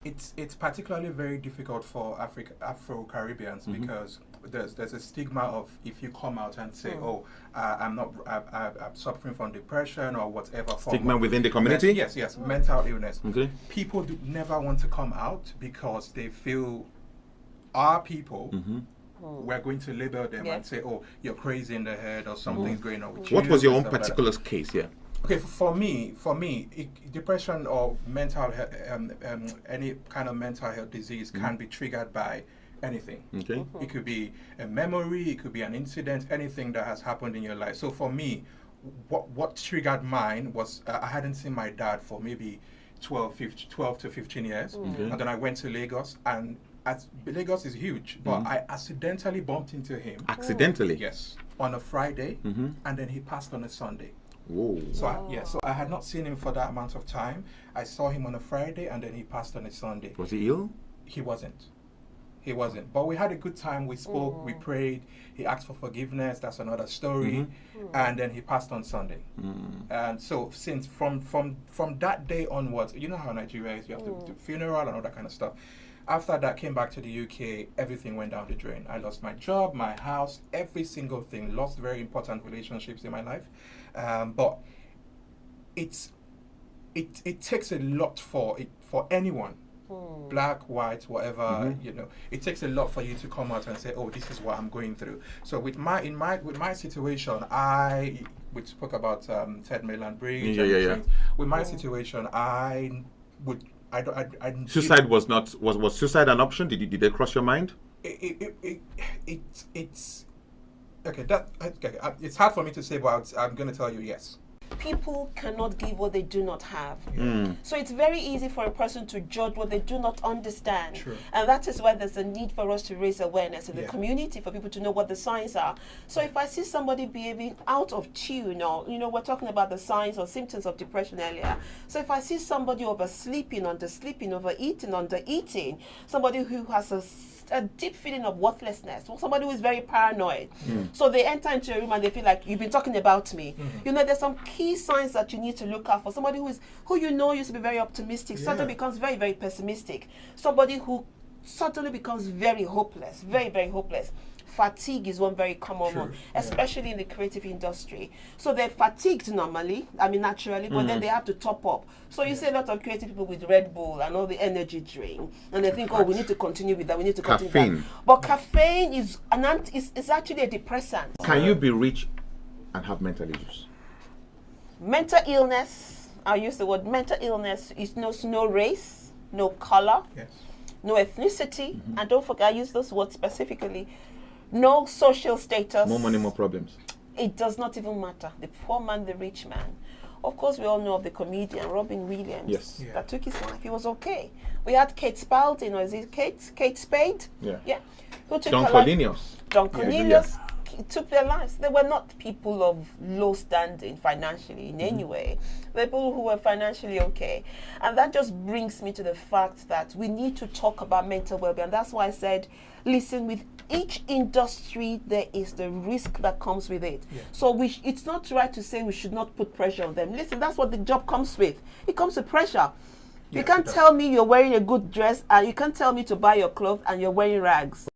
It's particularly very difficult for Afro-Caribbeans because there's a stigma of if you come out and say, I'm suffering from depression or whatever. Stigma within the community? Yes, mental illness. Okay. People never want to come out because they feel our people, we're going to label them and say, oh, you're crazy in the head or something's going on with you. What was your own particular case here? Okay, for me, depression or mental health, any kind of mental health disease can be triggered by anything. Okay. It could be a memory, it could be an incident, anything that has happened in your life. So for me, what triggered mine was I hadn't seen my dad for maybe 12 to 15 years. And then I went to Lagos, and Lagos is huge, but I accidentally bumped into him. Accidentally? Yes, on a Friday, and then he passed on a Sunday. Whoa. So I had not seen him for that amount of time. I saw him on a Friday, and then he passed on a Sunday. Was he ill? He wasn't. But we had a good time. We spoke, we prayed. He asked for forgiveness. That's another story. And then he passed on Sunday. And so since from that day onwards, you know how Nigeria is. You have to do funeral and all that kind of stuff. After that, came back to the UK, everything went down the drain. I lost my job, my house, every single thing. Lost very important relationships in my life. But it takes a lot for anyone, black, white, whatever, you know. It takes a lot for you to come out and say, "Oh, this is what I'm going through." So with my situation, we spoke about Ted Mainland Bridge. With my situation, Suicide was suicide an option? Did they cross your mind? It's okay. It's hard for me to say, but I'm going to tell you yes. People cannot give what they do not have. So it's very easy for a person to judge what they do not understand. True. And that is why there's a need for us to raise awareness in the community, for people to know what the signs are. So if I see somebody behaving out of tune, or, you know, we're talking about the signs or symptoms of depression earlier. So if I see somebody oversleeping, undersleeping, overeating, undereating, somebody who has a deep feeling of worthlessness, somebody who is very paranoid. So they enter into a room and they feel like, you've been talking about me. You know, there's some key signs that you need to look out for. Somebody who you know used to be very optimistic, suddenly becomes very, very pessimistic. Somebody who suddenly becomes very hopeless, very, very hopeless. Fatigue is one very common one, especially in the creative industry. So they're fatigued normally, naturally, but then they have to top up. So you see a lot of creative people with Red Bull and all the energy drink, and they think, oh, we need to continue with that, we need to continue with that. But caffeine is actually a depressant. Can you be rich and have mental issues? Mental illness, I use the word mental illness, is no race, no color, no ethnicity, and don't forget, I use those words specifically. No social status. More money, more problems. It does not even matter. The poor man, the rich man. Of course, we all know of the comedian Robin Williams that took his life. He was okay. We had Kate Spalding, or is it Kate Spade? Who took Don Cornelius. Don Cornelius took their lives. They were not people of low standing financially in any way. They were people who were financially okay. And that just brings me to the fact that we need to talk about mental well-being. And that's why I said, listen, with each industry, there is the risk that comes with it. So it's not right to say we should not put pressure on them. Listen, that's what the job comes with. It comes with pressure. You can't tell me you're wearing a good dress, and you can't tell me to buy your clothes and you're wearing rags.